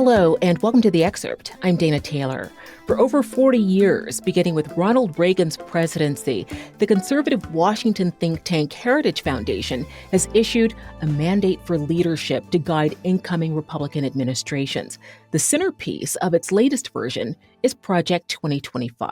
Hello, and welcome to The Excerpt. I'm Dana Taylor. For over 40 years, beginning with Ronald Reagan's presidency, the conservative Washington think tank Heritage Foundation has issued a mandate for leadership to guide incoming Republican administrations. The centerpiece of its latest version is Project 2025,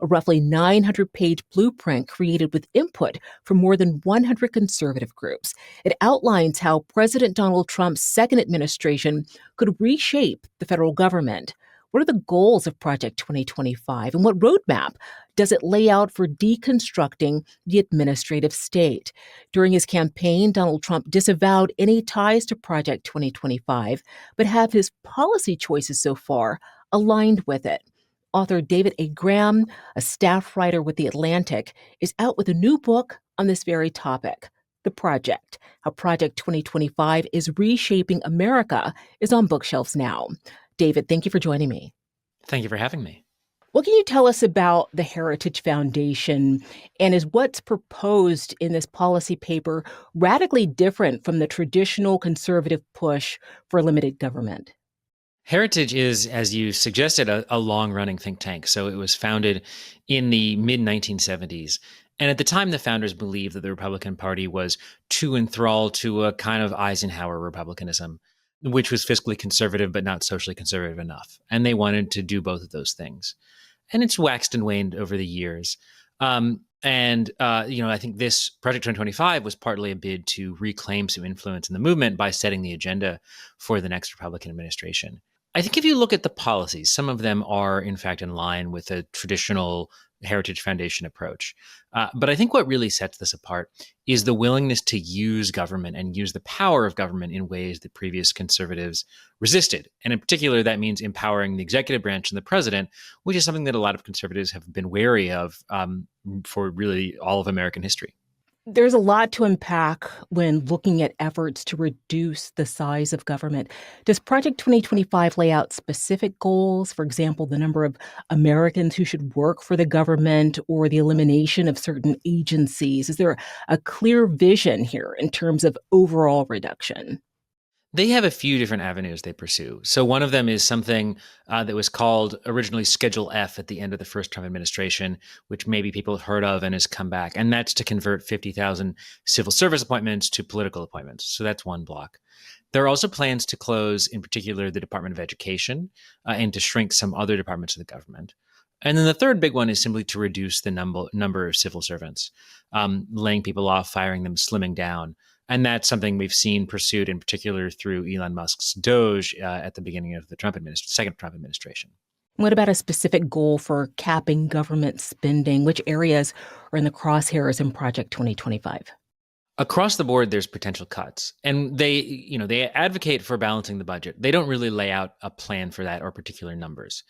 a roughly 900-page blueprint created with input from more than 100 conservative groups. It outlines how President Donald Trump's second administration could reshape the federal government. What are the goals of Project 2025, and what roadmap does it lay out for deconstructing the administrative state? During his campaign, Donald Trump disavowed any ties to Project 2025, but have his policy choices so far aligned with it. Author David A. Graham, a staff writer with The Atlantic, is out with a new book on this very topic. The Project, How Project 2025 is Reshaping America, is on bookshelves now. David, thank you for joining me. Thank you for having me. What can you tell us about the Heritage Foundation, and is what's proposed in this policy paper radically different from the traditional conservative push for limited government? Heritage is, as you suggested, a long-running think tank. So it was founded in the mid-1970s. And at the time, the founders believed that the Republican Party was too enthralled to a kind of Eisenhower republicanism, which was fiscally conservative but not socially conservative enough. And they wanted to do both of those things. And it's waxed and waned over the years. I think this Project 2025 was partly a bid to reclaim some influence in the movement by setting the agenda for the next Republican administration. I think if you look at the policies, some of them are, in fact, in line with a traditional Heritage Foundation approach. But I think what really sets this apart is the willingness to use government and use the power of government in ways that previous conservatives resisted. And in particular, that means empowering the executive branch and the president, which is something that a lot of conservatives have been wary of for really all of American history. There's a lot to unpack when looking at efforts to reduce the size of government. Does Project 2025 lay out specific goals, for example, the number of Americans who should work for the government or the elimination of certain agencies? Is there a clear vision here in terms of overall reduction? They have a few different avenues they pursue. So one of them is something that was called originally Schedule F at the end of the first Trump administration, which maybe people have heard of and has come back. And that's to convert 50,000 civil service appointments to political appointments. So that's one block. There are also plans to close, in particular, the Department of Education and to shrink some other departments of the government. And then the third big one is simply to reduce the number of civil servants, laying people off, firing them, slimming down. And that's something we've seen pursued in particular through Elon Musk's Doge at the beginning of the second Trump administration. What about a specific goal for capping government spending? Which areas are in the crosshairs in Project 2025? Across the board, there's potential cuts, and they advocate for balancing the budget. They don't really lay out a plan for that or particular numbers.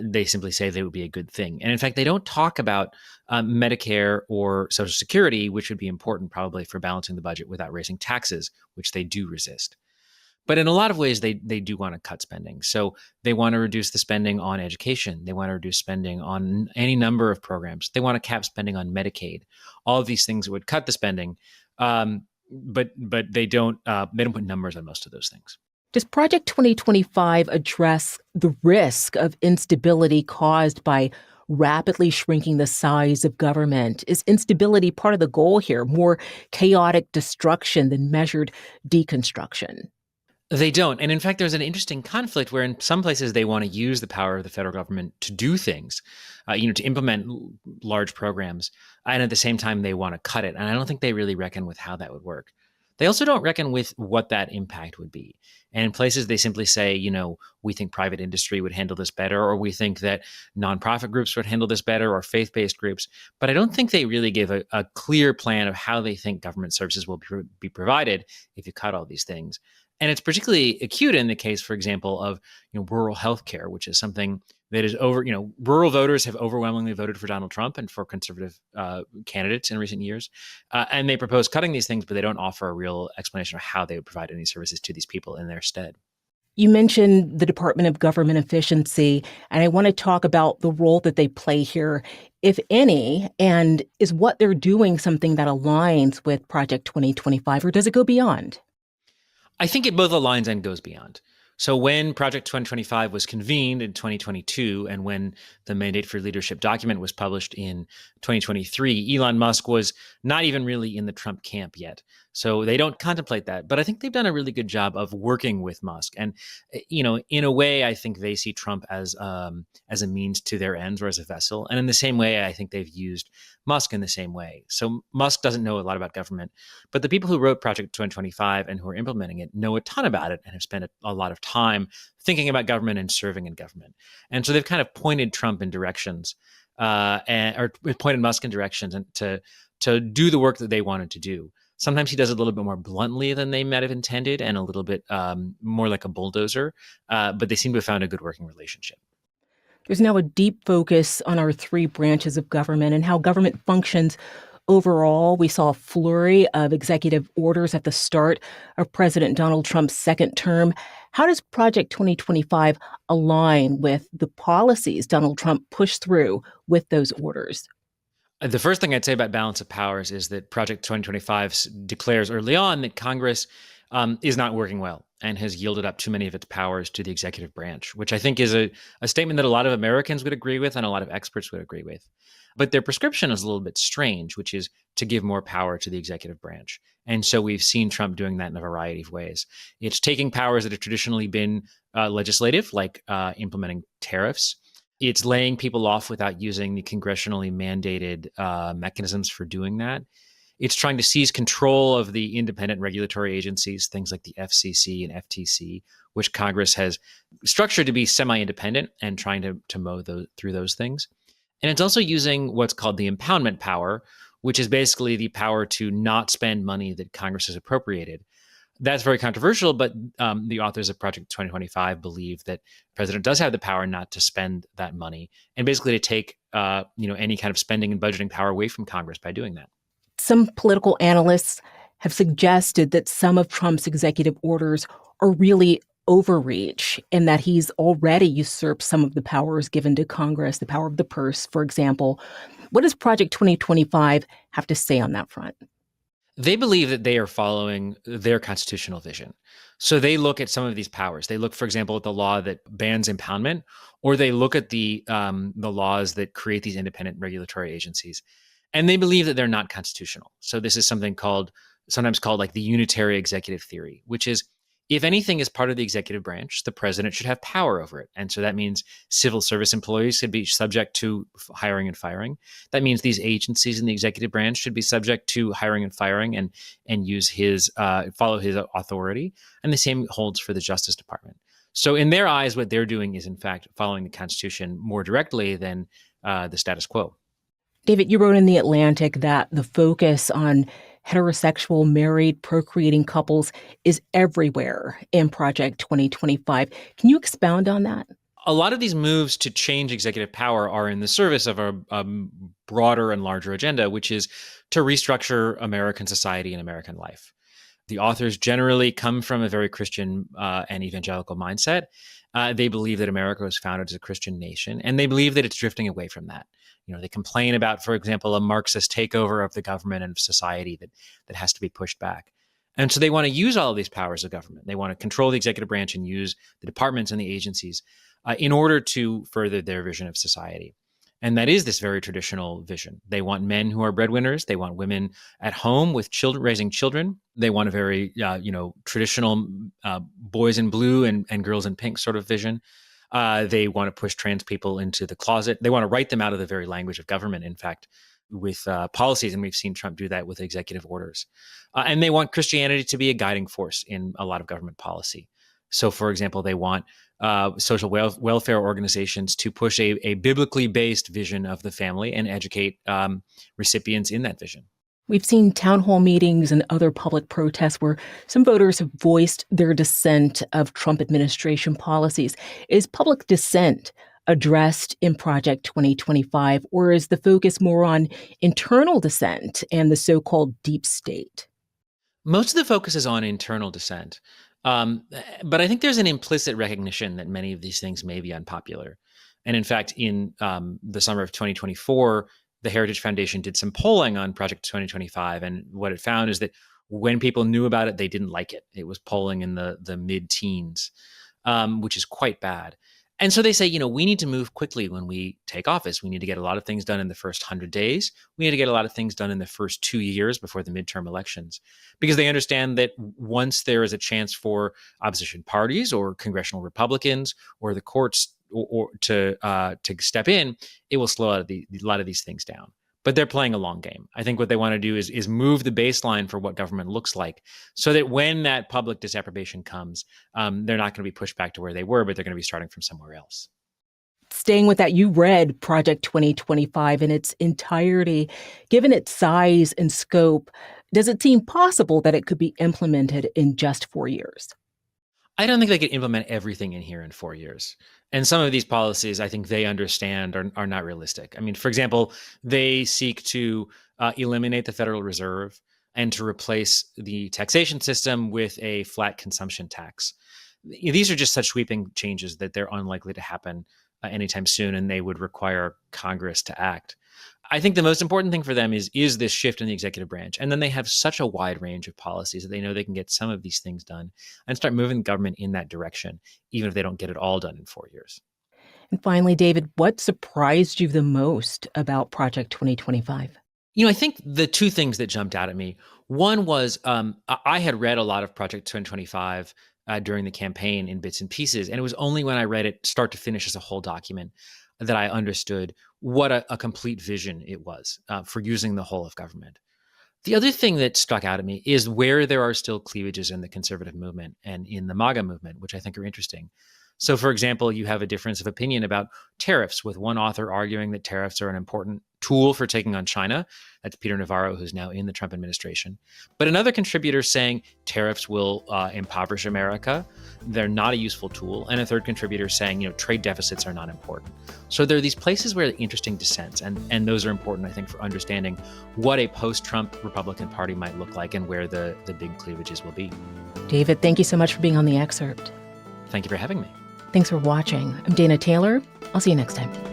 They simply say they would be a good thing. And in fact, they don't talk about Medicare or Social Security, which would be important probably for balancing the budget without raising taxes, which they do resist. But in a lot of ways, they do want to cut spending. So they want to reduce the spending on education. They want to reduce spending on any number of programs. They want to cap spending on Medicaid. All of these things would cut the spending, but they don't put numbers on most of those things. Does Project 2025 address the risk of instability caused by rapidly shrinking the size of government? Is instability part of the goal here, more chaotic destruction than measured deconstruction? They don't. And in fact, there's an interesting conflict where in some places they want to use the power of the federal government to do things, to implement large programs. And at the same time, they want to cut it. And I don't think they really reckon with how that would work. They also don't reckon with what that impact would be. And in places they simply say, we think private industry would handle this better, or we think that nonprofit groups would handle this better, or faith-based groups. But I don't think they really give a clear plan of how they think government services will be provided if you cut all these things. And it's particularly acute in the case, for example, of rural healthcare, which is something that is rural voters have overwhelmingly voted for Donald Trump and for conservative candidates in recent years. And they propose cutting these things, but they don't offer a real explanation of how they would provide any services to these people in their stead. You mentioned the Department of Government Efficiency, and I want to talk about the role that they play here, if any, and is what they're doing something that aligns with Project 2025, or does it go beyond? I think it both aligns and goes beyond. So when Project 2025 was convened in 2022, and when the Mandate for Leadership document was published in 2023, Elon Musk was not even really in the Trump camp yet. So they don't contemplate that. But I think they've done a really good job of working with Musk. And, in a way, I think they see Trump as a means to their ends or as a vessel. And in the same way, I think they've used Musk in the same way. So Musk doesn't know a lot about government, but the people who wrote Project 2025 and who are implementing it know a ton about it and have spent a lot of time thinking about government and serving in government. And so they've kind of pointed Trump in directions, or pointed Musk in directions, and to do the work that they wanted to do. Sometimes he does it a little bit more bluntly than they might have intended, and a little bit more like a bulldozer. But they seem to have found a good working relationship. There's now a deep focus on our three branches of government and how government functions overall. We saw a flurry of executive orders at the start of President Donald Trump's second term. How does Project 2025 align with the policies Donald Trump pushed through with those orders? The first thing I'd say about balance of powers is that Project 2025 declares early on that Congress is not working well and has yielded up too many of its powers to the executive branch, which I think is a statement that a lot of Americans would agree with and a lot of experts would agree with. But their prescription is a little bit strange, which is to give more power to the executive branch. And so we've seen Trump doing that in a variety of ways. It's taking powers that have traditionally been legislative, like implementing tariffs. It's laying people off without using the congressionally mandated mechanisms for doing that. It's trying to seize control of the independent regulatory agencies, things like the FCC and FTC, which Congress has structured to be semi-independent, and trying to mow through those things. And it's also using what's called the impoundment power, which is basically the power to not spend money that Congress has appropriated. That's very controversial, but the authors of Project 2025 believe that the president does have the power not to spend that money, and basically to take any kind of spending and budgeting power away from Congress by doing that. Some political analysts have suggested that some of Trump's executive orders are really overreach and that he's already usurped some of the powers given to Congress, the power of the purse, for example. What does Project 2025 have to say on that front? They believe that they are following their constitutional vision. So they look at some of these powers. They look, for example, at the law that bans impoundment, or they look at the laws that create these independent regulatory agencies, and they believe that they're not constitutional. So this is sometimes called like the unitary executive theory, which is, if anything is part of the executive branch, the president should have power over it. And so that means civil service employees should be subject to hiring and firing. That means these agencies in the executive branch should be subject to hiring and firing, and use follow his authority. And the same holds for the Justice Department. So in their eyes, what they're doing is in fact following the Constitution more directly than the status quo. David, you wrote in The Atlantic that the focus on heterosexual, married, procreating couples is everywhere in Project 2025. Can you expound on that? A lot of these moves to change executive power are in the service of a broader and larger agenda, which is to restructure American society and American life. The authors generally come from a very Christian and evangelical mindset. They believe that America was founded as a Christian nation, and they believe that it's drifting away from that. They complain about, for example, a Marxist takeover of the government and of society that has to be pushed back. And so they want to use all of these powers of government. They want to control the executive branch and use the departments and the agencies in order to further their vision of society. And that is this very traditional vision. They want men who are breadwinners. They want women at home with children, raising children. They want a very, traditional boys in blue and girls in pink sort of vision. They want to push trans people into the closet. They want to write them out of the very language of government, in fact, with policies. And we've seen Trump do that with executive orders. And they want Christianity to be a guiding force in a lot of government policy. So, for example, they want social welfare organizations to push a biblically based vision of the family and educate recipients in that vision. We've seen town hall meetings and other public protests where some voters have voiced their dissent of Trump administration policies. Is public dissent addressed in Project 2025, or is the focus more on internal dissent and the so-called deep state? Most of the focus is on internal dissent. But I think there's an implicit recognition that many of these things may be unpopular. And in fact, in the summer of 2024, the Heritage Foundation did some polling on Project 2025. And what it found is that when people knew about it, they didn't like it. It was polling in the mid-teens. which is quite bad. And so they say, we need to move quickly when we take office. We need to get a lot of things done in the first 100 days. We need to get a lot of things done in the first 2 years before the midterm elections, because they understand that once there is a chance for opposition parties or congressional Republicans or the courts or to step in, it will slow a lot of these things down. But they're playing a long game. I think what they want to do is move the baseline for what government looks like, so that when that public disapprobation comes, they're not going to be pushed back to where they were, but they're going to be starting from somewhere else. Staying with that, you read Project 2025 in its entirety. Given its size and scope, does it seem possible that it could be implemented in just 4 years? I don't think they could implement everything in here in 4 years. And some of these policies, I think they understand are not realistic. I mean, for example, they seek to eliminate the Federal Reserve and to replace the taxation system with a flat consumption tax. These are just such sweeping changes that they're unlikely to happen anytime soon, and they would require Congress to act. I think the most important thing for them is this shift in the executive branch. And then they have such a wide range of policies that they know they can get some of these things done and start moving the government in that direction, even if they don't get it all done in 4 years. And finally, David, what surprised you the most about Project 2025? I think the two things that jumped out at me, one was I had read a lot of Project 2025 during the campaign in bits and pieces. And it was only when I read it start to finish as a whole document that I understood what a complete vision it was for using the whole of government. The other thing that struck out at me is where there are still cleavages in the conservative movement and in the MAGA movement, which I think are interesting. So, for example, you have a difference of opinion about tariffs, with one author arguing that tariffs are an important tool for taking on China. That's Peter Navarro, who's now in the Trump administration. But another contributor saying tariffs will impoverish America. They're not a useful tool. And a third contributor saying, trade deficits are not important. So there are these places where interesting dissents, and those are important, I think, for understanding what a post-Trump Republican Party might look like and where the big cleavages will be. David, thank you so much for being on The Excerpt. Thank you for having me. Thanks for watching. I'm Dana Taylor. I'll see you next time.